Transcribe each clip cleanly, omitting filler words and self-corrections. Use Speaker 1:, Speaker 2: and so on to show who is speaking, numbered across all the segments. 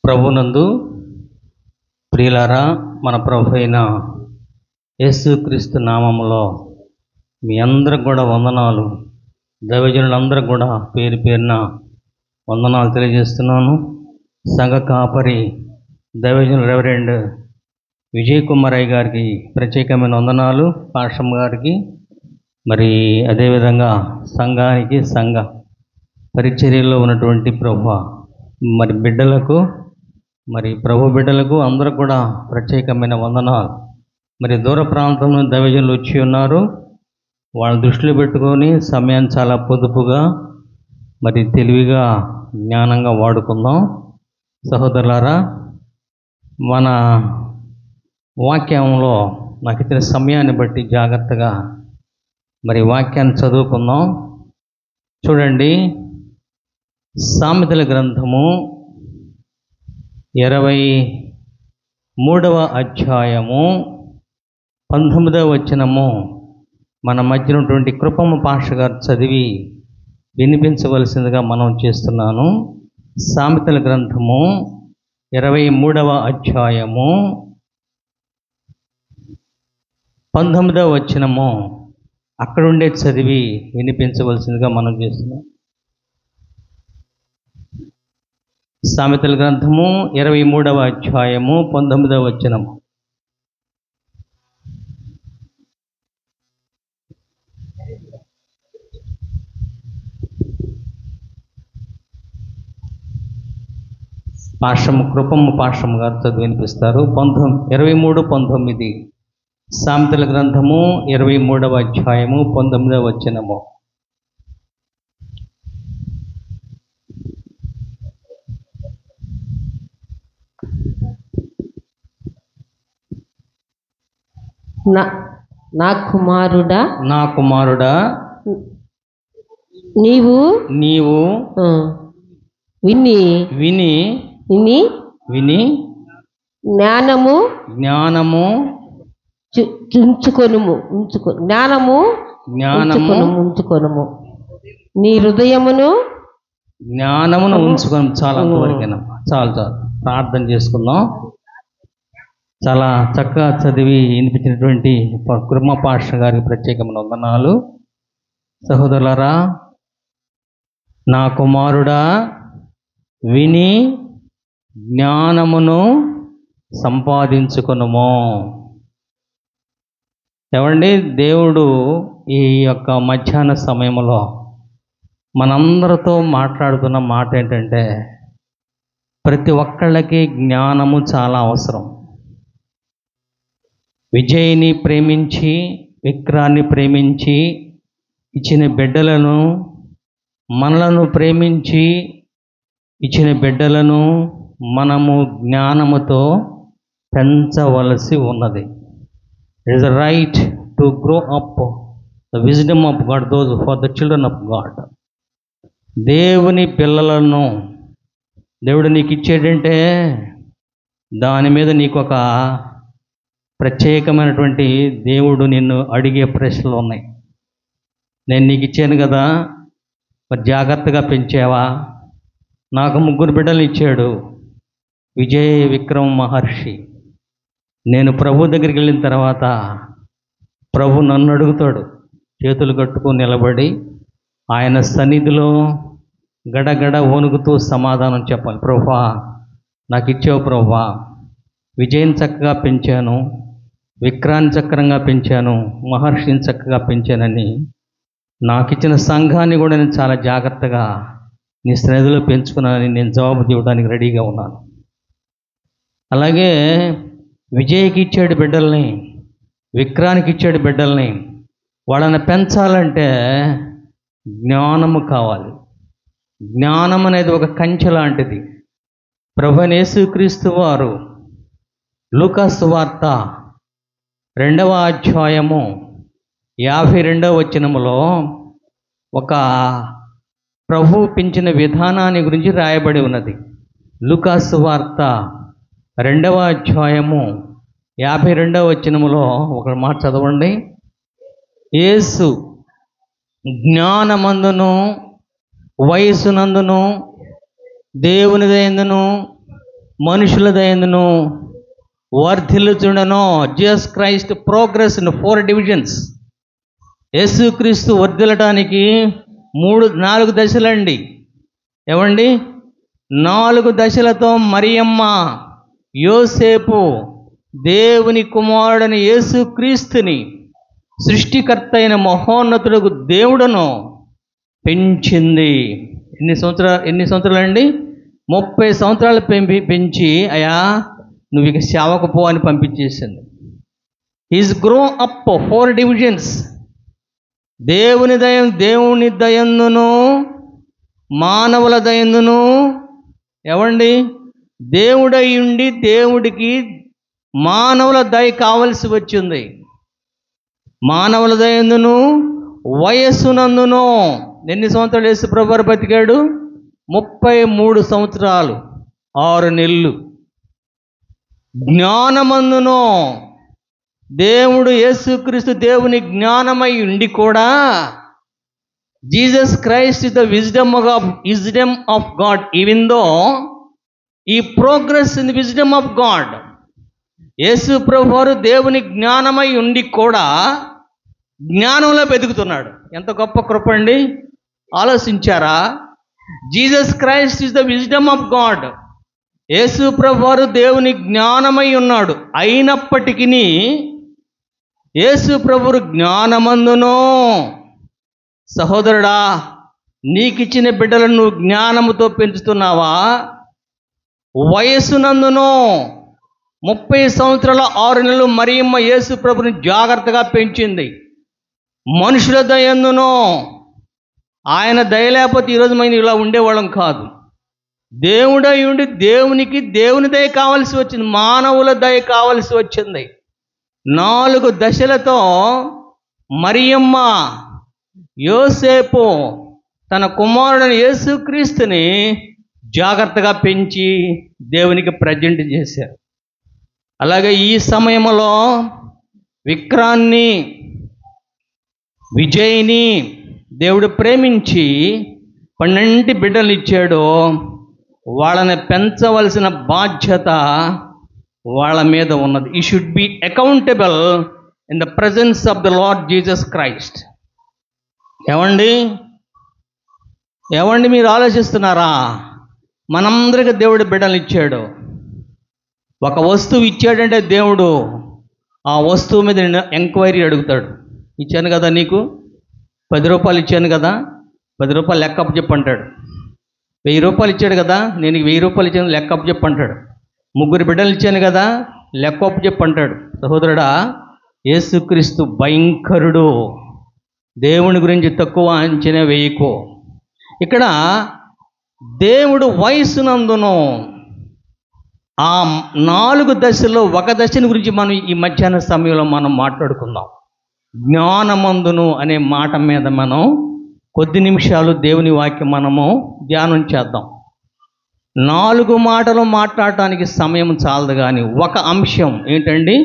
Speaker 1: ప్రభునందు ప్రియులారా, మన ప్రభు అయిన యేసుక్రీస్తు నామములో మీ అందరికి కూడా వందనాలు. దైవజనులందరికి కూడా పేరు పేరున వందనాలు తెలియజేస్తున్నాను. సంఘ కాపరి దైవజనులు రెవరెండ్ విజయ్ కుమారయ్య గారికి ప్రత్యేకమైన వందనాలు, పాషం గారికి, మరి అదేవిధంగా సంఘానికి, సంఘ పరిచర్యలో ఉన్నటువంటి ప్రభు మరి బిడ్డలకు, మరి ప్రభు బిడ్డలకు అందరూ కూడా ప్రత్యేకమైన వందనాలు. మరి దూర ప్రాంతంలో దైవజనులు వచ్చి ఉన్నారు. వాళ్ళ దృష్టిలో పెట్టుకొని సమయాన్ని చాలా పొదుపుగా, మరి తెలివిగా, జ్ఞానంగా వాడుకుందాం. సహోదరులారా, మన వాక్యంలో నాకు ఇచ్చిన సమయాన్ని బట్టి జాగ్రత్తగా మరి వాక్యాన్ని చదువుకుందాం. చూడండి, సామెతల గ్రంథము 23వ అధ్యాయము 19వ వచనము మన మధ్య ఉన్నటువంటి కృపమ్మ పాష గారు చదివి వినిపించవలసిందిగా మనం చేస్తున్నాను. సామెతల గ్రంథము 23వ అధ్యాయము 19వ వచనము అక్కడుండే చదివి వినిపించవలసిందిగా మనం చేస్తున్నాం. సామెతల గ్రంథము 23వ అధ్యాయము 19వ వచనము. కృపమ్మ పాషం గారు చదివి వినిపిస్తారు. 23:19 సామెతల గ్రంథము 23వ అధ్యాయము 19వ వచనము.
Speaker 2: నా కుమారుడా నీవు విని జ్ఞానము ఉంచుకొనుము నీ హృదయమును
Speaker 1: జ్ఞానమును ఉంచుకొని. చాలా చాలు ప్రార్థన చేసుకుందాం. చాలా చక్కగా చదివి వినిపించినటువంటి కృపమ్మ పాష గారికి ప్రత్యేకమైన వందనాలు. సహోదరులారా, నా కుమారుడా విని జ్ఞానమును సంపాదించుకొనుము. ఏమండి, దేవుడు ఈ యొక్క మధ్యాహ్న సమయంలో మనందరితో మాట్లాడుతున్న మాట ఏంటంటే, ప్రతి ఒక్కళ్ళకి జ్ఞానము చాలా అవసరం. విజయ్ని ప్రేమించి, విక్రాన్ని ప్రేమించి ఇచ్చిన బిడ్డలను, మనలను ప్రేమించి ఇచ్చిన బిడ్డలను మనము జ్ఞానముతో పెంచవలసి ఉన్నది. It is right to grow up the wisdom of God, those for the children of God. దేవుని పిల్లలను దేవుడు నీకు ఇచ్చేటంటే దాని మీద నీకు ఒక ప్రత్యేకమైనటువంటి దేవుడు నిన్ను అడిగే ప్రశ్నలు ఉన్నాయి. నేను నీకు ఇచ్చాను కదా, మరి జాగ్రత్తగా పెంచావా? నాకు 3 బిడ్డలు ఇచ్చాడు విజయ్, విక్రమ్, మహర్షి. నేను ప్రభు దగ్గరికి వెళ్ళిన తర్వాత ప్రభు నన్ను అడుగుతాడు, చేతులు కట్టుకొని నిలబడి ఆయన సన్నిధిలో గడగడ వణుకుతూ సమాధానం చెప్పాలి. ప్రభువా, నాకు ఇచ్చావు ప్రభువా, విజయని చక్కగా పెంచాను, విక్రాన్ని చక్కరంగా పెంచాను, మహర్షిని చక్కగా పెంచానని నాకు ఇచ్చిన సంఘాన్ని కూడా నేను చాలా జాగ్రత్తగా నీ సన్నిధిలో పెంచుకున్నానని నేను జవాబు ఇవ్వడానికి రెడీగా ఉన్నాను. అలాగే విజయ్కి ఇచ్చాడు బిడ్డల్ని, విక్రానికి ఇచ్చాడు బిడ్డల్ని. వాళ్ళని పెంచాలంటే జ్ఞానము కావాలి. జ్ఞానం అనేది ఒక కంచె లాంటిది. ప్రభువైన యేసుక్రీస్తు వారు లూకా సువార్త 2వ అధ్యాయము 52వ వచనములో ఒక ప్రభు పెంచిన విధానాన్ని గురించి రాయబడి ఉన్నది. లూకా సువార్త 2వ అధ్యాయము 52వ వచనములో ఒక మాట చదవండి. యేసు జ్ఞానమందును వయసునందును దేవుని దయందును మనుషుల దయందును వర్ధిల్లుచుండెను. Jesus Christ progress in 4 divisions. యేసుక్రీస్తు వర్ధిల్లటానికి 4 దశలండి. ఏమండి? 4 దశలతో మరియమ్మ, యోసేపు దేవుని కుమారుడని యేసుక్రీస్తుని సృష్టికర్త అయిన మహోన్నతుడు దేవుడును పెంచింది. ఎన్ని సంవత్సరాలండి? 30 సంవత్సరాలు పెంచి అయా నువ్వు ఇక సేవకు పో అని పంపించేసింది. Is grow up 4 divisions. దేవుని దయందును మానవుల దయందును. ఏమండి? దేవుడై ఉండి దేవుడికి మానవుల దయ కావలసి వచ్చింది. మానవుల దయందును వయస్సునందును. ఎన్ని సంవత్సరాలు యేసు ప్రభువారు బతికాడు? 33 సంవత్సరాలు 6 నెలలు. జ్ఞానమందును. దేవుడు యేసుక్రీస్తు దేవుని జ్ఞానమై ఉండి కూడా Jesus Christ is the wisdom of God. Even though ఈ progress in the wisdom of God. యేసు ప్రభువారు దేవుని జ్ఞానమై ఉండి కూడా జ్ఞానంలో బతుకుతున్నాడు. ఎంత గొప్ప కృప అండి! ఆలోచించారా? Jesus Christ is the wisdom of God. యేసు ప్రభువారు దేవుని జ్ఞానమై ఉన్నాడు. అయినప్పటికీ యేసు ప్రభువు జ్ఞానమందును. సహోదరుడా, నీకిచ్చిన బిడ్డలను నువ్వు జ్ఞానముతో పెంచుతున్నావా? వయస్సునందును 30 సంవత్సరాల 6 నెలలు మరియమ్మ యేసు ప్రభుని జాగ్రత్తగా పెంచింది. మనుషుల దయందును. ఆయన దయ లేకపోతే ఈరోజు మనం ఇలా ఉండేవాళ్ళం కాదు. దేవుడై ఉండి దేవుని దయ కావాల్సి వచ్చింది. మానవుల దయ కావాల్సి వచ్చింది. 4 దశలతో మరియమ్మ, యోసేపు తన కుమారుడైన యేసుక్రీస్తుని జాగ్రత్తగా పెంచి దేవునికి ప్రజెంట్ చేశారు. అలాగే ఈ సమయంలో విక్రాన్ని, విజయ్ని దేవుడు ప్రేమించి 12 బిడ్డలు ఇచ్చాడు. వాళ్ళని పెంచవలసిన బాధ్యత వాళ్ళ మీద ఉన్నది. ఈ should be accountable in the presence of the lord Jesus Christ. ఏమండి మీరు ఆలోచిస్తున్నారా? మనందరికీ దేవుడు బిడ్డలు ఇచ్చాడు. ఒక వస్తువు ఇచ్చాడంటే దేవుడు ఆ వస్తువు మీద ఎంక్వైరీ అడుగుతాడు. ఇచ్చాను కదా, నీకు 10 రూపాయలు ఇచ్చాను కదా, 10 రూపాయలు లెక్కపు చెప్పంటాడు. 1000 రూపాయలు ఇచ్చాడు కదా, నేను 1000 రూపాయలు ఇచ్చాను లెక్కపు చెప్పంటాడు. 3 బిడ్డలు ఇచ్చాను కదా, లెక్కపు చెప్పంటాడు. సహోదరుడా, యేసుక్రీస్తు భయంకరుడు. దేవుని గురించి తక్కువ అంచనా వేయకు. ఇక్కడ దేవుడు వయస్సునందును ఆ 4 దశల్లో ఒక దశని గురించి మనం ఈ మధ్యాహ్న సమయంలో మనం మాట్లాడుకుందాం. జ్ఞానమందును అనే మాట మీద మనం కొద్ది నిమిషాలు దేవుని వాక్యం మనము ధ్యానం చేద్దాం. 4 మాటలు మాట్లాడటానికి సమయం చాలదు, కానీ ఒక అంశం ఏంటండి?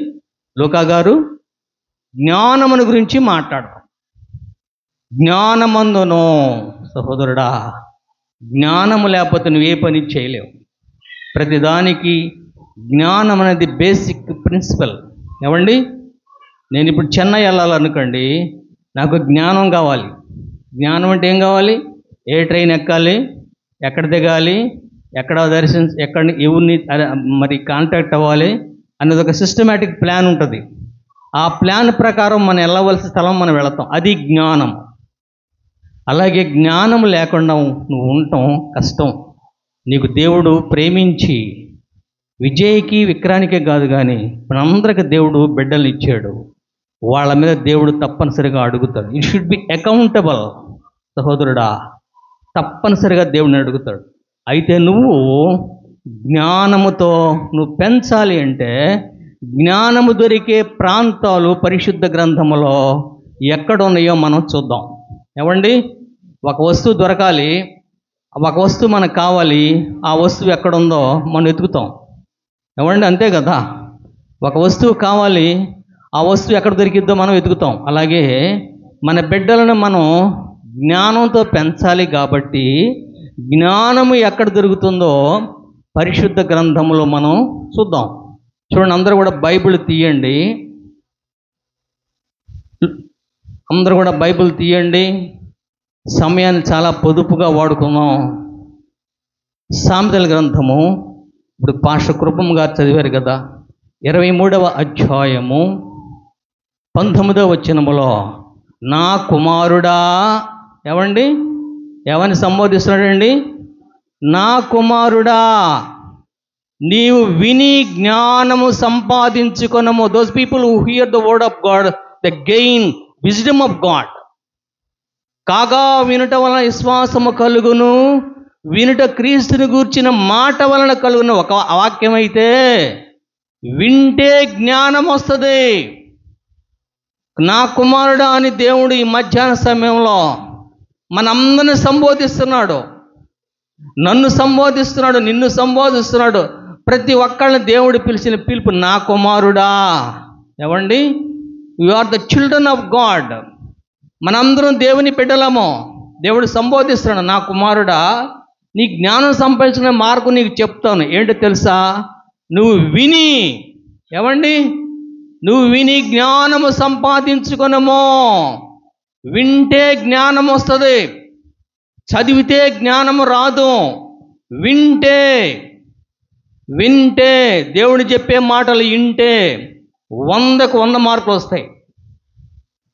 Speaker 1: లూకా గారు జ్ఞానమును గురించి మాట్లాడతాం. జ్ఞానమందును. సహోదరుడా, జ్ఞానము లేకపోతే నువ్వు ఏ పని చేయలేవు. ప్రతిదానికి జ్ఞానం అనేది బేసిక్ ప్రిన్సిపల్. ఏమండి? నేను ఇప్పుడు చెన్నై వెళ్ళాలనుకోండి, నాకు జ్ఞానం కావాలి. జ్ఞానం అంటే ఏం కావాలి? ఏ ట్రైన్ ఎక్కాలి, ఎక్కడ దిగాలి, ఎక్కడ ఎవరిని మరి కాంటాక్ట్ అవ్వాలి అనేది ఒక సిస్టమేటిక్ ప్లాన్ ఉంటుంది. ఆ ప్లాన్ ప్రకారం మనం వెళ్ళవలసిన స్థలం మనం వెళతాం. అది జ్ఞానం. అలాగే జ్ఞానం లేకుండా నువ్వు ఉండటం కష్టం. నీకు దేవుడు ప్రేమించి విజయ్కి, విక్రానికే కాదు కానీ మనందరికీ దేవుడు బిడ్డలు ఇచ్చాడు. వాళ్ళ మీద దేవుడు తప్పనిసరిగా అడుగుతాడు. You should be accountable. సహోదరుడా, తప్పనిసరిగా దేవుడిని అడుగుతాడు. అయితే నువ్వు జ్ఞానముతో నువ్వు పెంచాలి అంటే జ్ఞానము దొరికే ప్రాంతాలు పరిశుద్ధ గ్రంథములో ఎక్కడ ఉన్నాయో మనం చూద్దాం. ఏమండి? ఒక వస్తువు దొరకాలి, ఒక వస్తువు మనకు కావాలి, ఆ వస్తువు ఎక్కడుందో మనం వెతుకుతాం. ఏమండి? అంతే కదా. ఒక వస్తువు కావాలి, ఆ వస్తువు ఎక్కడ దొరికిద్దో మనం వెతుకుతాం. అలాగే మన బిడ్డలను మనం జ్ఞానంతో పెంచాలి కాబట్టి జ్ఞానము ఎక్కడ దొరుకుతుందో పరిశుద్ధ గ్రంథములో మనం చూద్దాం. చూడండి, అందరూ కూడా బైబిల్ తీయండి. అందరూ కూడా బైబిల్ తీయండి. సమయాన్ని చాలా పొదుపుగా వాడుకుందాం. సామెతల గ్రంథము, ఇప్పుడు పాస్టర్ కృపమ్మ గారు చదివారు కదా, 23వ అధ్యాయము 19వ వచనములో, నా కుమారుడా, ఏవండి, ఎవరిని సంబోధిస్తున్నాడండి? నా కుమారుడా, నీవు విని జ్ఞానము సంపాదించుకొనము. Those people who hear the word of God the gain wisdom of God. కాగా వినుట వలన విశ్వాసము కలుగును, వినుట క్రీస్తుని గూర్చిన మాట వలన కలుగును. ఒక వాక్యం అయితే వింటే జ్ఞానం వస్తుంది. నా కుమారుడా అని దేవుడు ఈ మధ్యాహ్న సమయంలో మనందరిని సంబోధిస్తున్నాడు. నన్ను సంబోధిస్తున్నాడు, నిన్ను సంబోధిస్తున్నాడు. ప్రతి ఒక్కళ్ళని దేవుడు పిలిచిన పిలుపు నా కుమారుడా. ఏవండి, you are the children of God. మనందరం దేవుని బిడ్డలము. దేవుడు సంబోధిస్తున్నాడు, నా కుమారుడా, నీ జ్ఞానం సంపాదించిన మార్గం నీకు చెప్తాను. ఏంటో తెలుసా? నువ్వు విని, ఏవండి, నువ్వు విని జ్ఞానము సంపాదించుకొనము. వింటే జ్ఞానం వస్తుంది, చదివితే జ్ఞానము రాదు. వింటే వింటే దేవుడు చెప్పే మాటలు వింటే 100కు 100 మార్కులు వస్తాయి.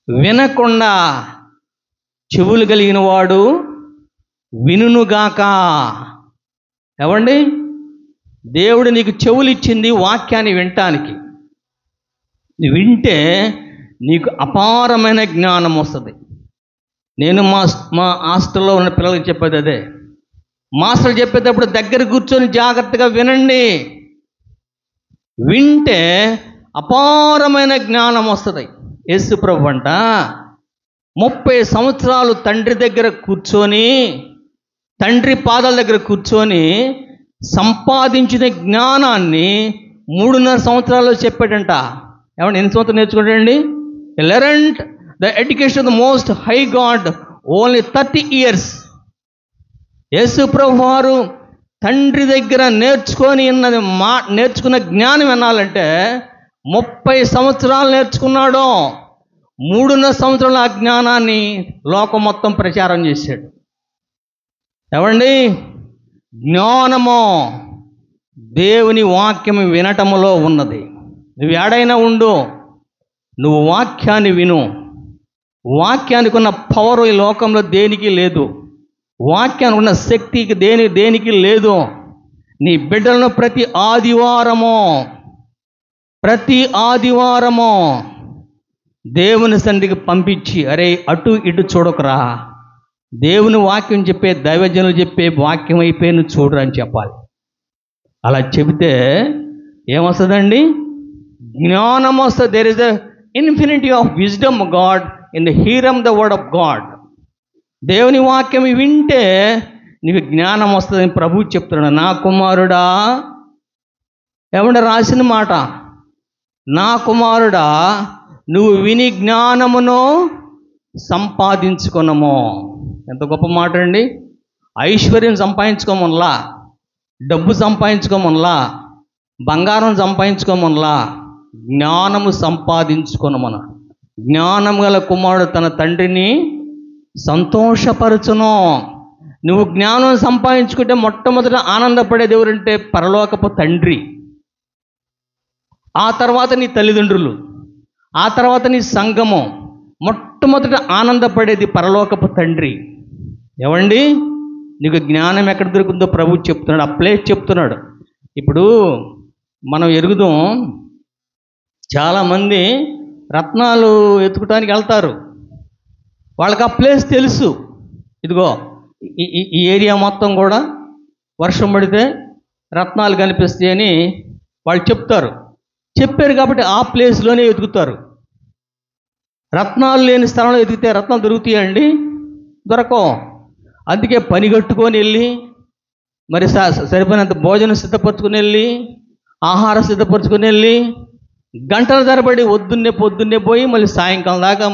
Speaker 1: వినకుండా చెవులు కలిగిన వాడు వినుగాక. ఏవండి, దేవుడు నీకు చెవులు ఇచ్చింది వాక్యాన్ని వినటానికి. వింటే నీకు అపారమైన జ్ఞానం వస్తుంది. నేను మా హాస్టల్లో ఉన్న పిల్లలకి చెప్పేది అదే. మాస్టర్ చెప్పేటప్పుడు దగ్గర కూర్చొని జాగ్రత్తగా వినండి. వింటే అపారమైన జ్ఞానం వస్తుంది. యేసు ప్రభు అంట 30 సంవత్సరాలు తండ్రి దగ్గర కూర్చొని, తండ్రి పాదాల దగ్గర కూర్చొని సంపాదించిన జ్ఞానాన్ని 3.5 సంవత్సరాల్లో చెప్పాడంట. ఏమంటే ఎన్ని సంవత్సరాలు నేర్చుకుంటాడండి? Learned the education of the most high God only 30 years. యేసు ప్రభు వారు తండ్రి దగ్గర నేర్చుకున్న జ్ఞానం వినాలంటే 30 సంవత్సరాలు నేర్చుకున్నాడు. 3.5 సంవత్సరాల ఆ జ్ఞానాన్ని లోకం మొత్తం ప్రచారం చేశాడు. ఏమండి, జ్ఞానము దేవుని వాక్యం వినటములో ఉన్నది. నువ్వు ఏడైనా ఉండు, నువ్వు వాక్యాన్ని విను. వాక్యానికి ఉన్న పవర్ ఈ లోకంలో దేనికి లేదు. వాక్యానికి ఉన్న శక్తికి దేనికి లేదు. నీ బిడ్డలను ప్రతి ఆదివారము దేవుని సన్నిధికి పంపించి, అరే అటు ఇటు చూడకురా, దేవుని వాక్యం చెప్పే, దైవజనులు చెప్పే వాక్యం అయిపోయి నువ్వు చూడరా అని చెప్పాలి. అలా చెబితే ఏమొస్తుందండి? జ్ఞానం వస్తుంది. There is the infinity of wisdom God in the hearing the word of God. దేవుని వాక్యం వింటే నీకు జ్ఞానం వస్తుందని ప్రభువు చెప్తున్నాడు. నా కుమారుడా, ఏమంటే రాసిన మాట, నా కుమారుడా, నువ్వు విని జ్ఞానమును సంపాదించుకొనము. ఎంత గొప్ప మాట అండి. ఐశ్వర్యం సంపాదించుకోమనలా, డబ్బు సంపాదించుకోమనలా, బంగారం సంపాదించుకోమనలా, జ్ఞానము సంపాదించుకొనమన. జ్ఞానం గల కుమారుడు తన తండ్రిని సంతోషపరచును. నువ్వు జ్ఞానం సంపాదించుకుంటే మొట్టమొదట ఆనందపడేది ఎవరంటే పరలోకపు తండ్రి. ఆ తర్వాత నీ తల్లిదండ్రులు, ఆ తర్వాత నీ సంఘము. మొట్టమొదట ఆనందపడేది పరలోకపు తండ్రి. ఏవండి, నీకు జ్ఞానం ఎక్కడ దొరుకుతుందో ప్రభు చెప్తున్నాడు. ఆ ప్లేస్ చెప్తున్నాడు. ఇప్పుడు మనం ఎరుగుదాం, చాలామంది రత్నాలు ఎత్తుకోవడానికి వెళ్తారు. వాళ్ళకి ఆ ప్లేస్ తెలుసు. ఇదిగో ఈ ఏరియా మొత్తం కూడా వర్షం పడితే రత్నాలు కనిపిస్తాయని వాళ్ళు చెప్తారు. చెప్పారు కాబట్టి ఆ ప్లేస్లోనే ఎతుకుతారు. రత్నాలు లేని స్థలంలో ఎతికితే రత్నాలు దొరుకుతాయండి? దొరకవు. అందుకే పని కట్టుకొని వెళ్ళి, మరి సరిపోయినంత భోజనం సిద్ధపరచుకొని వెళ్ళి, ఆహారం సిద్ధపరచుకొని వెళ్ళి, గంటల తరబడి పొద్దున్నే పోయి మళ్ళీ సాయంకాలం దాకా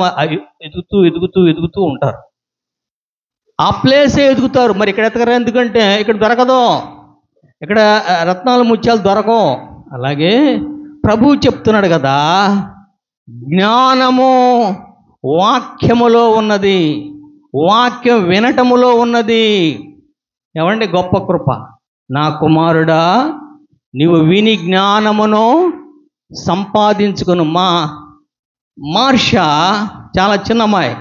Speaker 1: ఎదుగుతూ ఉంటారు. ఆ ప్లేసే ఎదుగుతారు. మరి ఇక్కడ ఎతకరు, ఎందుకంటే ఇక్కడ దొరకదు, ఇక్కడ రత్నాలు ముత్యాలు దొరకవు. అలాగే ప్రభువు చెప్తున్నాడు కదా, జ్ఞానము వాక్యములో ఉన్నది, వాక్యం వినటములో ఉన్నది. ఏమండి గొప్ప కృప! నా కుమారుడా, నీవు విని జ్ఞానమును సంపాదించుకును. మార్షా చాలా చిన్న అమ్మాయి,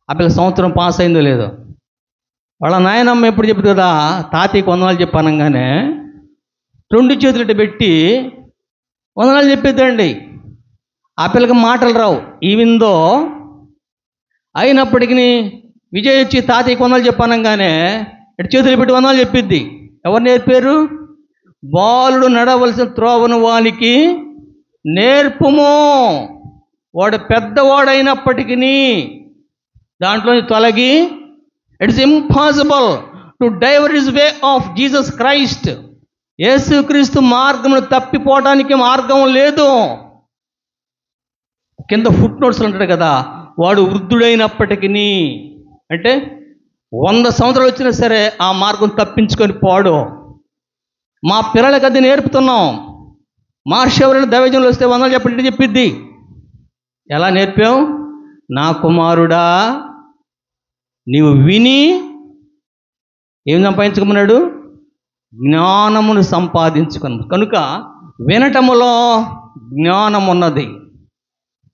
Speaker 1: ఆ పిల్ల సంవత్సరం పాస్ అయిందో లేదో, వాళ్ళ నాయనమ్మ ఎప్పుడు చెప్తుంది కదా, తాతయ్యకి వందనాలు చెప్పానంగానే 2 చేతులు పెట్టి వందనాలు చెప్పేద్దండి. ఆ పిల్లకి మాటలు రావు, ఈవిందో అయినప్పటికీ విజయ్ వచ్చి తాతయ్యకి వందనాలు చెప్పానంగానే ఇటు చేతులు పెట్టి వందనాలు చెప్పిద్ది. ఎవరు నేర్పారు? బాలుడు నడవలసిన త్రోవను వానికి నేర్పుము. వాడు పెద్దవాడైనప్పటికీ దాంట్లో తొలగి, it's impossible to divert his way of Jesus Christ. యేసుక్రీస్తు మార్గమును తప్పిపోవడానికి మార్గం లేదు. కింద ఫుట్ నోట్స్లు అంటాడు కదా, వాడు వృద్ధుడైనప్పటికీ, అంటే 100 సంవత్సరాలు వచ్చినా సరే ఆ మార్గం తప్పించుకొని పోడు. మా పిల్లలకి అది నేర్పుతున్నాం. మార్షి ఎవరైనా దైవజనులు వస్తే వందలు చెప్పండి చెప్పిద్ది. ఎలా నేర్పాం? నా కుమారుడా, నీవు విని ఏం సంపాదించుకున్నాడు? జ్ఞానమును సంపాదించుకున్నాడు. కనుక వినటములో జ్ఞానం ఉన్నది,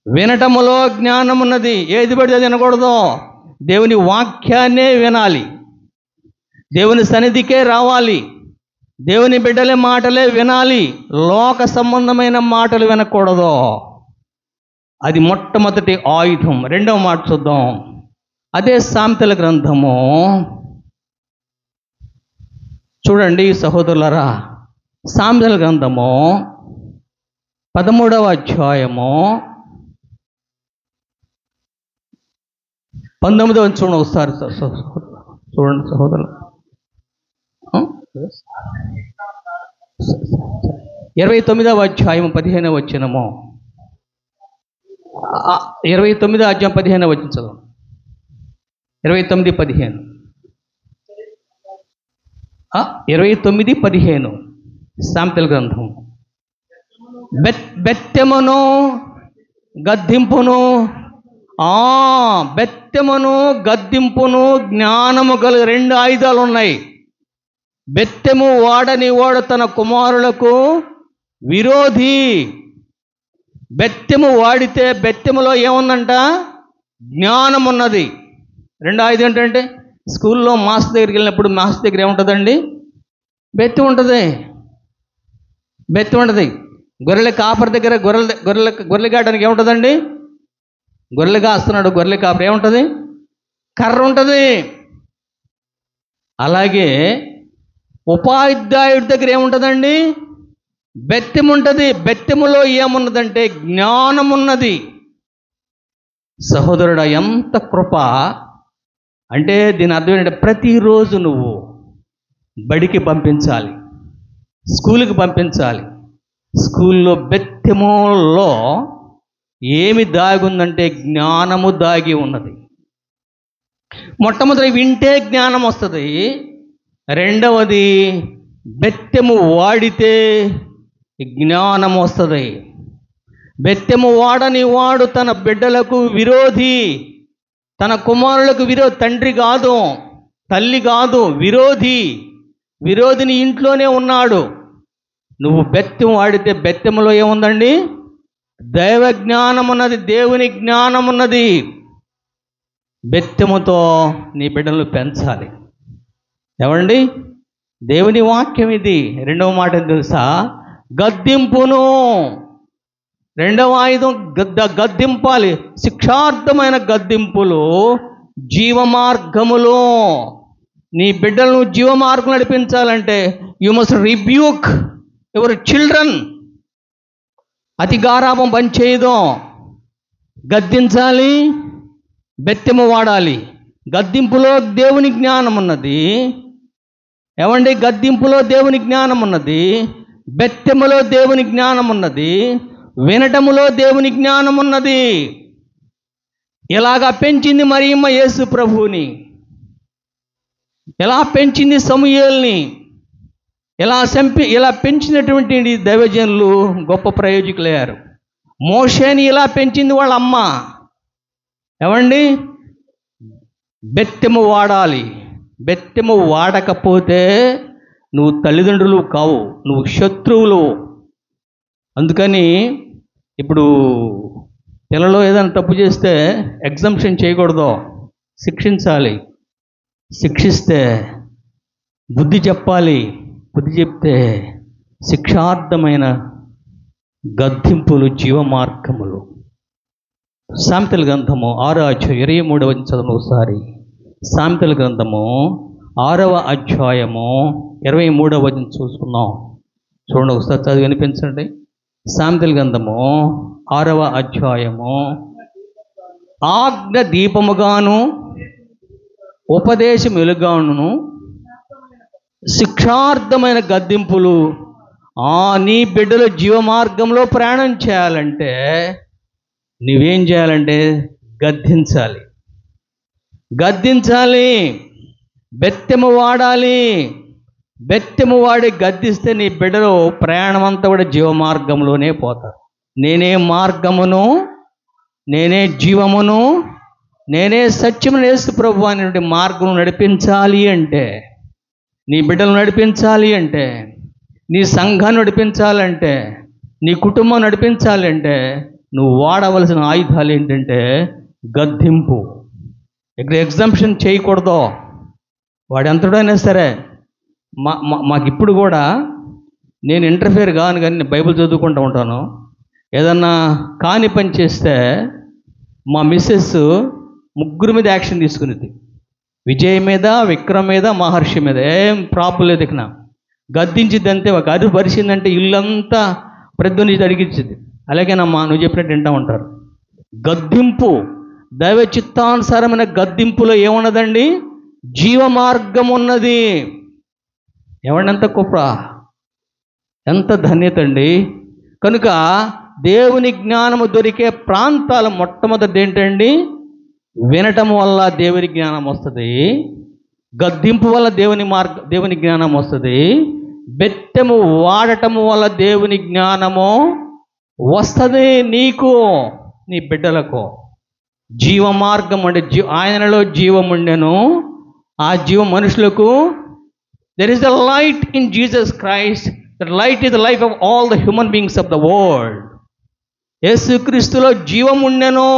Speaker 1: వినటములో జ్ఞానం ఉన్నది. ఏది పడితే అది వినకూడదు. దేవుని వాక్యాన్నే వినాలి, దేవుని సన్నిధికే రావాలి, దేవుని బిడ్డలే మాటలే వినాలి. లోక సంబంధమైన మాటలు వినకూడదు. అది మొట్టమొదటి ఆయుధం. రెండవ మాట చూద్దాం. అదే సామెతల గ్రంథము చూడండి సహోదరులారా, సామెతల గ్రంథము 13వ అధ్యాయము 19వ చూడండి ఒకసారి. చూడండి సహోదరులు, 29వ అధ్యాయం 15వ వచనము, 29వ అధ్యాయం 15వ వచనం చదువు. 29:15 29:15 సామెతల గ్రంథం. బెత్తెమును గద్దింపును, బెత్తెమును గద్దింపును జ్ఞానము గల 2 ఆయుధాలు ఉన్నాయి. బెత్తెము వాడని వాడు తన కుమారులకు విరోధి. బెత్తెము వాడితే బెత్తెములో ఏముందంట? జ్ఞానం ఉన్నది. 2 ఆయుధం ఏంటంటే, స్కూల్లో మాస్టర్ దగ్గరికి వెళ్ళినప్పుడు మాస్టర్ దగ్గర ఏముంటుందండి? బెత్తి ఉంటుంది, బెత్తి ఉంటుంది. గొర్రెల కాపరి దగ్గర గొర్రెలు కాయడానికి ఏముంటుందండి? గొర్రెలు కాస్తున్నాడు గొర్రెల కాపరి, ఏముంటుంది? కర్ర ఉంటుంది. అలాగే ఉపాధ్యాయుడి దగ్గర ఏముంటుందండి? బెత్తెము ఉంటుంది. బెత్తెములో ఏమున్నదంటే జ్ఞానం ఉన్నది. సహోదరుడా, ఎంత కృప! అంటే దీని అర్థం ఏంటంటే, ప్రతిరోజు నువ్వు బడికి పంపించాలి, స్కూల్కి పంపించాలి. స్కూల్లో బెత్తెములో ఏమి దాగి ఉందంటే జ్ఞానము దాగి ఉన్నది. మొట్టమొదటి వింటే జ్ఞానం వస్తుంది. రెండవది బెత్తెము వాడితే జ్ఞానం వస్తుంది. బెత్తెము వాడని వాడు తన బిడ్డలకు విరోధి, తన కుమారులకు విరోధి. తండ్రి కాదు, తల్లి కాదు, విరోధి. విరోధిని ఇంట్లోనే ఉన్నాడు. నువ్వు బెత్తెము వాడితే బెత్తెములో ఏముందండి? దైవ జ్ఞానం ఉన్నది, దేవుని జ్ఞానం ఉన్నది. బెత్తెముతో నీ బిడ్డలను పెంచాలి. ఏమండి? దేవుని వాక్యం ఇది. రెండవ మాట తెలుసా? గద్దింపును. రెండవ ఆయుధం గద్దింపాలి. శిక్షార్థమైన గద్దింపులు జీవమార్గములు. నీ బిడ్డలను జీవమార్గం నడిపించాలంటే you must rebuke your children. అతి గారాభం పనిచేయదు. గద్దించాలి, బెత్తెము వాడాలి. గద్దింపులో దేవుని జ్ఞానం ఉన్నది. ఏమండి? గద్దింపులో దేవుని జ్ఞానం ఉన్నది, బెత్తెములో దేవుని జ్ఞానం ఉన్నది, వినటములో దేవుని జ్ఞానం ఉన్నది. ఇలాగా పెంచింది మరియమ్మ యేసు ప్రభువుని. ఎలా పెంచింది సమూయేలుని, ఇలా పెంచినటువంటి దైవజనులు గొప్ప ప్రయోజకులయ్యారు. మోషేని ఇలా పెంచింది వాళ్ళ అమ్మ. ఏమండి, బెత్తెము వాడాలి. బెత్తెము వాడకపోతే నువ్వు తల్లిదండ్రులు కావు, నువ్వు శత్రువులు. అందుకని ఇప్పుడు పిల్లలు ఏదైనా తప్పు చేస్తే ఎగ్జంప్షన్ చేయకూడదు, శిక్షించాలి. శిక్షిస్తే బుద్ధి చెప్పాలి, బుద్ధి చెప్తే శిక్షార్థమైన గద్దింపులు జీవమార్గములు. సామెతల గ్రంథము 6:23 చదువు ఒకసారి. సామెతల గ్రంథము 6:23 చూసుకున్నాం. చూడండి ఒకసారి చదివి వినిపించండి. సామెతల గ్రంథము 6 ఆజ్ఞ దీపముగాను ఉపదేశం వెలుగాను శిక్షార్థమైన గద్దింపులు. నీ బిడ్డలు జీవమార్గంలో ప్రయాణం చేయాలంటే నువ్వేం చేయాలంటే గద్దించాలి. బెత్తెము వాడాలి. బెత్తెము వాడి గద్దిస్తే నీ బిడ్డలు ప్రయాణం అంతా కూడా జీవమార్గంలోనే పోతారు. నేనే మార్గమును, నేనే జీవమును, నేనే సత్యమును యేసు ప్రభువు అనేటువంటి మార్గం నడిపించాలి అంటే, నీ బిడ్డలు నడిపించాలి అంటే, నీ సంఘాన్ని నడిపించాలంటే, నీ కుటుంబం నడిపించాలంటే నువ్వు వాడవలసిన ఆయుధాలు ఏంటంటే గద్దింపు. ఇక్కడ ఎగ్జంప్షన్ చేయకూడదు. వాడు ఎంతడైనా సరే. మాకు ఇప్పుడు కూడా నేను ఇంటర్ఫియర్ కాను, కానీ నేను బైబిల్ చదువుకుంటూ ఉంటాను. ఏదన్నా కాని పని చేస్తే మా మిస్సెస్ ముగ్గురు మీద యాక్షన్ తీసుకునేది. విజయ్ మీద, విక్రమ్ మీద, మహర్షి మీద. ఏం ప్రాబ్లం లేదు. ఇక్కడ గద్దించిద్ది అంతే. ఒక అరుపు పరిచిందంటే ఇల్లంతా ప్రద్దుని అడిగించింది. అలాగేనమ్మా నువ్వు చెప్పినట్టు వింటూ ఉంటారు. గద్దింపు, దైవ చిత్తానుసారమైన గద్దింపులో ఏమున్నదండి? జీవమార్గం ఉన్నది. ఏమండి, ఎంత గొప్ప, ఎంత ధన్యత అండి. కనుక దేవుని జ్ఞానము దొరికే ప్రాంతాలు మొట్టమొదటి ఏంటండి? వినటం వల్ల దేవుని జ్ఞానం వస్తుంది, గద్దింపు వల్ల దేవుని జ్ఞానం వస్తుంది, బెత్తెము వాడటము వల్ల దేవుని జ్ఞానము వస్తుంది. నీకు, నీ బిడ్డలకు జీవమార్గం అంటే ఆయనలో జీవం ఉండెను, ఆ జీవం మనుషులకు. There is the light in Jesus Christ. That light is the life of all the human beings of the world. యేసుక్రీస్తులో జీవం ఉండెను,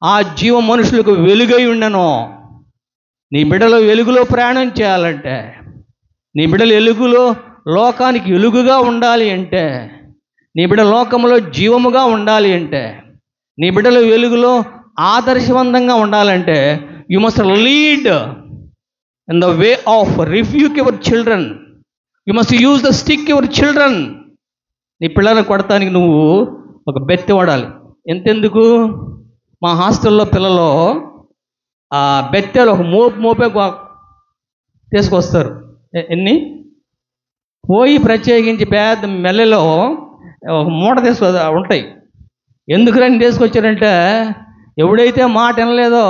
Speaker 1: ఆ జీవం మనుషులకు వెలుగై ఉండెను. నీ బిడ్డలు వెలుగులో ప్రయాణం చేయాలంటే, నీ బిడ్డలు వెలుగులో లోకానికి వెలుగుగా ఉండాలి అంటే, నీ బిడ్డ లోకంలో జీవముగా ఉండాలి అంటే, నీ బిడ్డలు వెలుగులో ఆదర్శవంతంగా ఉండాలంటే, you must lead in the way of rebuke your children. You must use the stick your children. నీ పిల్లలను కొడటానికి నువ్వు ఒక బెత్తె వాడాలి. ఎంతెందుకు? మా హాస్టల్లో పిల్లలు ఆ బెత్తెలు ఒక మోపే తీసుకొస్తారు. ఎన్ని పోయి ప్రత్యేకించి పెద్ద మెల్లలో ఒక మూట ఉంటాయి. ఎందుకు రండి తీసుకొచ్చారంటే, ఎవడైతే మాట వినలేదో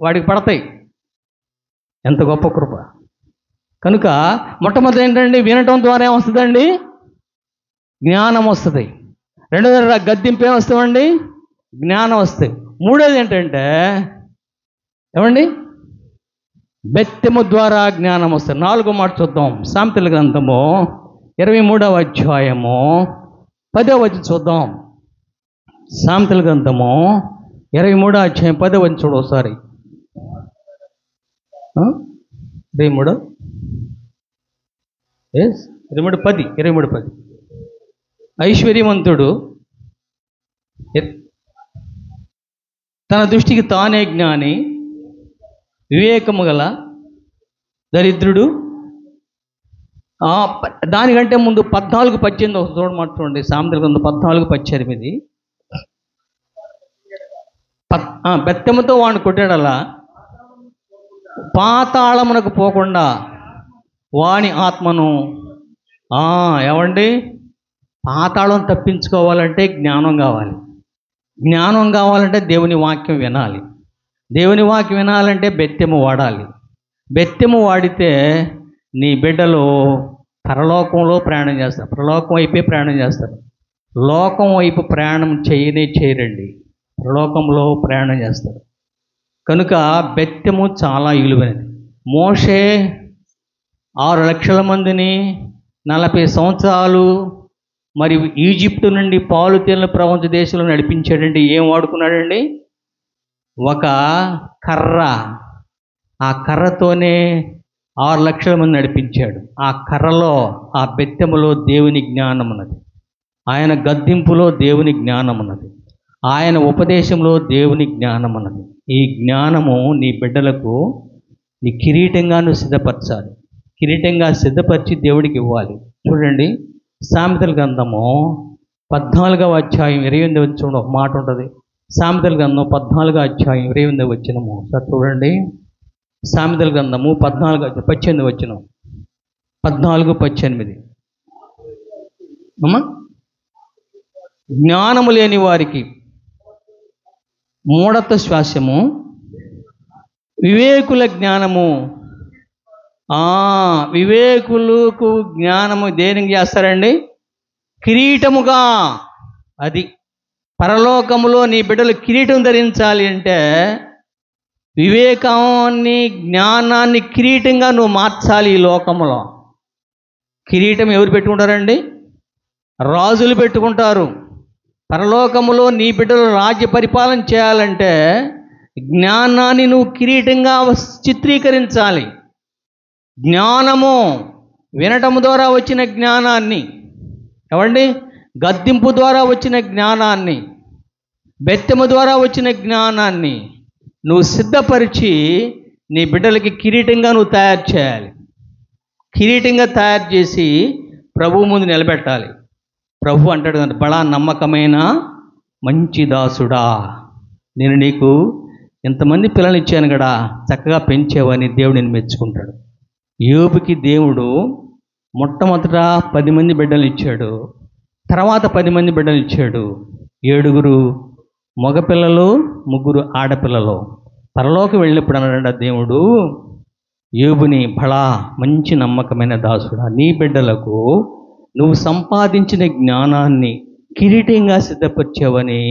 Speaker 1: వాడికి పడతాయి. ఎంత గొప్ప కృప. కనుక మొట్టమొదటి ఏంటండి? వినటం ద్వారా ఏమొస్తుందండి? జ్ఞానం వస్తుంది. రెండోది గద్దింపు ఏమొస్తామండి? జ్ఞానం వస్తుంది. మూడోది ఏంటంటే ఏమండి? బెత్తెము ద్వారా జ్ఞానం వస్తుంది. 4వ మాట చూద్దాం. సామెతల గ్రంథము 23 చూద్దాం. సామెతల గ్రంథము 23 చూడు ఒకసారి. 23:10 ఐశ్వర్యవంతుడు తన దృష్టికి తానే జ్ఞాని, వివేకము గల దరిద్రుడు. దానికంటే ముందు 14:18 ఒక చూడమాట చూడండి. సామెతల గ్రంథం 14:18 బెత్తెముతో వాడిని కొట్టాడలా పాతాళమునకు పోకుండా వాని ఆత్మను. ఏమండి, పాతాళం తప్పించుకోవాలంటే జ్ఞానం కావాలి. జ్ఞానం కావాలంటే దేవుని వాక్యం వినాలి. దేవుని వాక్యం వినాలంటే బెత్తెము వాడాలి. బెత్తెము వాడితే నీ బిడ్డలు పరలోకంలో ప్రయాణం చేస్తారు, పరలోకం వైపే ప్రయాణం చేస్తారు. లోకం వైపు ప్రయాణం చేయరండి, పరలోకంలో ప్రయాణం చేస్తారు. కనుక బెత్తెము చాలా విలువైనది. మోషే 6 లక్షల మందిని 40 సంవత్సరాలు మరి ఈజిప్టు నుండి పాలు తేలిన ప్రపంచ దేశంలో నడిపించాడండి. ఏం వాడుకున్నాడండి? ఒక కర్ర. ఆ కర్రతోనే 6 లక్షల మంది నడిపించాడు. ఆ కర్రలో, ఆ బెత్తెములో దేవుని జ్ఞానం ఉన్నది. ఆయన గద్దింపులో దేవుని జ్ఞానం ఉన్నది. ఆయన ఉపదేశంలో దేవుని జ్ఞానం ఉన్నది. ఈ జ్ఞానము నీ బిడ్డలకు నీ కిరీటంగా నువ్వు సిద్ధపరచాలి. కిరీటంగా సిద్ధపరిచి దేవుడికి ఇవ్వాలి. చూడండి, సామెతల గ్రంథము 14వ అధ్యాయం 28వ వచనంలో ఒక మాట ఉంటుంది. సామెతల గ్రంథం 14వ అధ్యాయం 28వ వచనము సార్ చూడండి. సామెతల గ్రంథము 18వ వచనం, 14:18. అమ్మా, జ్ఞానము లేని వారికి మూఢత్వ శ్వాసము, వివేకుల జ్ఞానము. వివేకులకు జ్ఞానము దేనికి చేస్తారండి? కిరీటముగా. అది పరలోకములో నీ బిడ్డలు కిరీటం ధరించాలి అంటే వివేకాన్ని, జ్ఞానాన్ని కిరీటంగా నువ్వు మార్చాలి. ఈ లోకములో కిరీటం ఎవరు పెట్టుకుంటారండి? రాజులు పెట్టుకుంటారు. పరలోకములో నీ బిడ్డలు రాజ్య పరిపాలన చేయాలంటే జ్ఞానాన్ని నువ్వు కిరీటంగా చిత్రీకరించాలి. జ్ఞానము వినటము ద్వారా వచ్చిన జ్ఞానాన్ని, ఏమండి, గద్దింపు ద్వారా వచ్చిన జ్ఞానాన్ని, బెత్తెము ద్వారా వచ్చిన జ్ఞానాన్ని నువ్వు సిద్ధపరిచి నీ బిడ్డలకి కిరీటంగా నువ్వు తయారు చేయాలి. కిరీటంగా తయారు చేసి ప్రభువు ముందు నిలబెట్టాలి. ప్రభు అంటాడు కదా, బడా నమ్మకమైన మంచి దాసుడా, నేను నీకు ఇంతమంది పిల్లలు ఇచ్చాను కదా, చక్కగా పెంచేవని దేవుడు నేను మెచ్చుకుంటాడు. యోబుకి దేవుడు మొట్టమొదట 10 మంది బిడ్డలు ఇచ్చాడు, తర్వాత 10 మంది బిడ్డలు ఇచ్చాడు. 7 మగపిల్లలు, 3 ఆడపిల్లలు. పరలోకి వెళ్ళినప్పుడు అన్నాడు దేవుడు యోబుని, బడా మంచి నమ్మకమైన దాసుడా, నీ బిడ్డలకు నువ్వు సంపాదించిన జ్ఞానాన్ని కిరీటంగా సిద్ధపరిచావని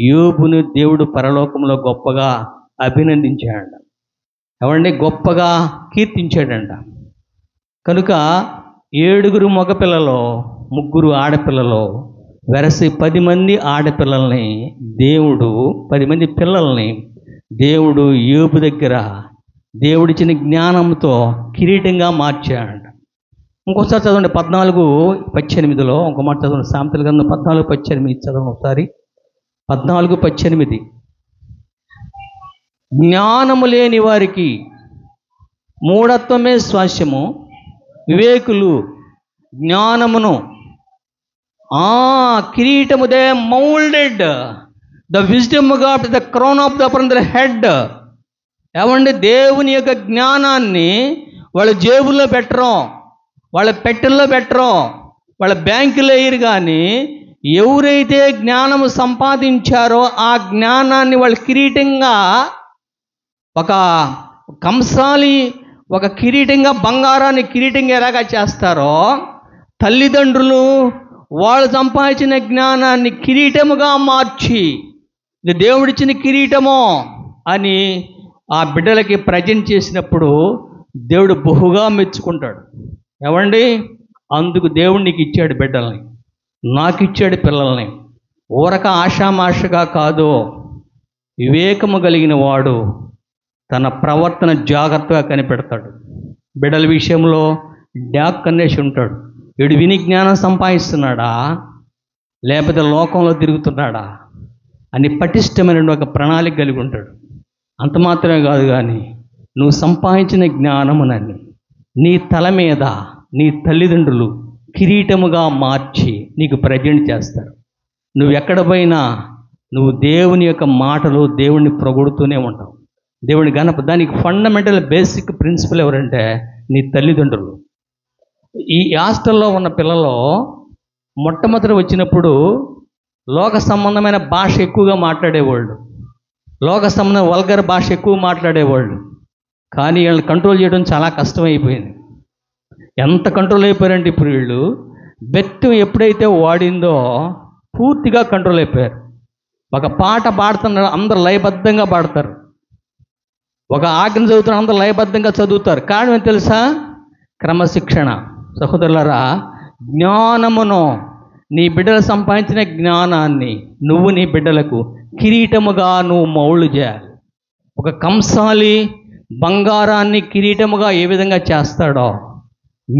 Speaker 1: యోబును దేవుడు పరలోకంలో గొప్పగా అభినందించాడంట. ఏమండి, గొప్పగా కీర్తించాడంట. కనుక 7 మగపిల్లలు, 3 ఆడపిల్లలు, వెరసి 10 మంది ఆడపిల్లల్ని దేవుడు, 10 మంది పిల్లల్ని దేవుడు యోబు దగ్గర దేవుడిచ్చిన జ్ఞానంతో కిరీటంగా మార్చాడంట. ఇంకోసారి చదవండి 14:18. ఇంకో మాట చదవండి, సామెతల గ్రంథం 14:18 చదవండి ఒకసారి. 14:18. జ్ఞానము లేని వారికి మూఢత్వమే స్వాస్యము, వివేకులు జ్ఞానమును కిరీటము, they moulded the wisdom of the crown of the upon the head. ఏమండి, దేవుని యొక్క జ్ఞానాన్ని వాళ్ళ జేబుల్లో పెట్టరు, వాళ్ళ పెట్టెల్లో పెట్టరు, వాళ్ళ బ్యాంకులో వేయరు. కానీ ఎవరైతే జ్ఞానము సంపాదించారో ఆ జ్ఞానాన్ని వాళ్ళు కిరీటంగా, ఒక కంసాలి ఒక కిరీటంగా, బంగారాన్ని కిరీటంగా ఎలాగా చేస్తారో, తల్లిదండ్రులు వాళ్ళు సంపాదించిన జ్ఞానాన్ని కిరీటముగా మార్చి, ఇది దేవుడిచ్చిన కిరీటమో అని ఆ బిడ్డలకి ప్రజెంట్ చేసినప్పుడు దేవుడు బహుగా మెచ్చుకుంటాడు. ఏమండి, అందుకు దేవుడు నీకు ఇచ్చాడు బిడ్డల్ని, నాకు ఇచ్చాడు పిల్లల్ని. ఊరక ఆషామాషగా కాదు, వివేకము కలిగిన వాడు తన ప్రవర్తన జాగ్రత్తగా కనిపెడతాడు. బిడ్డల విషయంలో డాక్ కన్నేసి ఉంటాడు. వీడు విని జ్ఞానం సంపాదిస్తున్నాడా లేకపోతే లోకంలో తిరుగుతున్నాడా అని పటిష్టమైన ఒక ప్రణాళిక కలిగి ఉంటాడు. అంత మాత్రమే కాదు, కానీ నువ్వు సంపాదించిన జ్ఞానమునని నీ తల మీద నీ తల్లిదండ్రులు కిరీటముగా మార్చి నీకు ప్రజెంట్ చేస్తారు. నువ్వు ఎక్కడ పోయినా నువ్వు దేవుని యొక్క మాటలు, దేవుణ్ణి ప్రొగుడుతూనే ఉంటావు. దేవుని దానికి ఫండమెంటల్ బేసిక్ ప్రిన్సిపల్ ఎవరంటే నీ తల్లిదండ్రులు. ఈ హాస్టల్లో ఉన్న పిల్లలు మొట్టమొదటి వచ్చినప్పుడు లోక సంబంధమైన భాష ఎక్కువగా మాట్లాడేవాళ్ళు, లోక సంబంధం వల్గర్ భాష ఎక్కువ మాట్లాడేవాళ్ళు. కానీ వీళ్ళని కంట్రోల్ చేయడం చాలా కష్టమైపోయింది. ఎంత కంట్రోల్ అయిపోయారంటే ఇప్పుడు వీళ్ళు బెత్తం ఎప్పుడైతే వాడిందో పూర్తిగా కంట్రోల్ అయిపోయారు. ఒక పాట పాడుతున్నారు, అందరు లయబద్ధంగా పాడతారు. ఒక ఆజ్ఞ చదువుతున్నారు, అందరు లయబద్ధంగా చదువుతారు. కారణం ఏంటి తెలుసా? క్రమశిక్షణ. సహోదరులారా, జ్ఞానమును, నీ బిడ్డలు సంపాదించిన జ్ఞానాన్ని నువ్వు నీ బిడ్డలకు కిరీటముగా నువ్వు మౌళ్ళు చేయాలి. ఒక కంసాలి బంగారాన్ని కిరీటముగా ఏ విధంగా చేస్తాడో,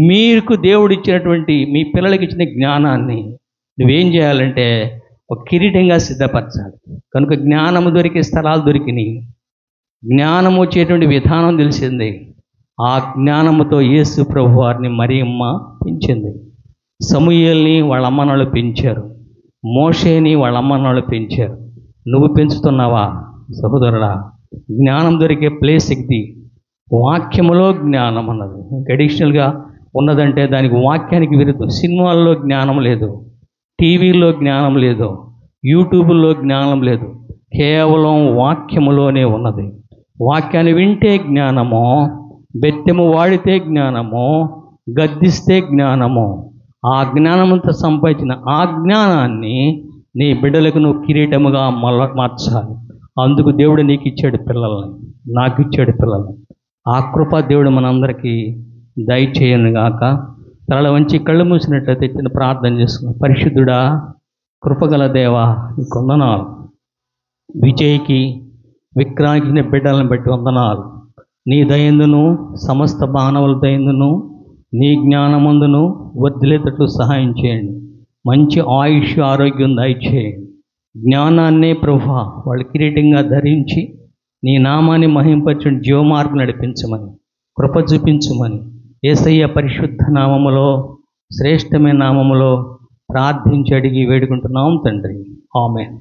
Speaker 1: మీకు దేవుడు ఇచ్చినటువంటి మీ పిల్లలకి ఇచ్చిన జ్ఞానాన్ని నువ్వేం చేయాలంటే ఒక కిరీటంగా సిద్ధపరచాలి. కనుక జ్ఞానము దొరికే స్థలాలు దొరికినాయి, జ్ఞానము వచ్చేటువంటి విధానం తెలిసింది. ఆ జ్ఞానముతో యేసు ప్రభు వారిని మరియమ్మ పెంచింది. సమూయేల్ని వాళ్ళ అమ్మనాళ్ళు పెంచారు, మోషేని వాళ్ళ అమ్మనాళ్ళు పెంచారు. నువ్వు పెంచుతున్నావా సహోదరుడా? జ్ఞానం దొరికే ప్లేస్ ఇది. వాక్యములో జ్ఞానం అన్నది ఇంకా అడిషనల్గా ఉన్నదంటే దానికి వాక్యానికి విరుద్ధం. సినిమాల్లో జ్ఞానం లేదు, టీవీలో జ్ఞానం లేదు, యూట్యూబ్లో జ్ఞానం లేదు, కేవలం వాక్యములోనే ఉన్నది. వాక్యాన్ని వింటే జ్ఞానము, బెత్తెము వాడితే జ్ఞానము, గద్దిస్తే జ్ఞానము. ఆ జ్ఞానమంతా సంపాదించిన ఆ జ్ఞానాన్ని నీ బిడ్డలకు నువ్వు కిరీటముగా మార్చాలి. అందుకు దేవుడు నీకు ఇచ్చాడు పిల్లల్ని, నాకు ఇచ్చాడు పిల్లల్ని. ఆ కృప దేవుడు మనందరికీ దయచేయను గాక. తల వంచి కళ్ళు మూసినట్లయితే చిన్న ప్రార్థన చేసుకున్నాం. పరిశుద్ధుడా, కృపగల దేవా, నీకు వందనాలు. విజయ్కి, విక్రాంతిని బిడ్డలను బట్టి వందనాలు. నీ దయందును సమస్త మానవుల దయందును నీ జ్ఞానమందును వర్ధిల్లేటట్లు సహాయం చేయండి. మంచి ఆయుష్ ఆరోగ్యం దయచేయండి. జ్ఞానాన్నే ప్రభువా వాళ్ళు కిరీటంగా ధరించి నీ నామాన్ని మహింపరచిన జీవమార్గం నడిపించమని, కృప చూపించమని యేసయ్య పరిశుద్ధ నామములో, శ్రేష్టమైన నామములో ప్రార్థించి అడిగి వేడుకుంటున్నాం తండ్రి. ఆమేన్.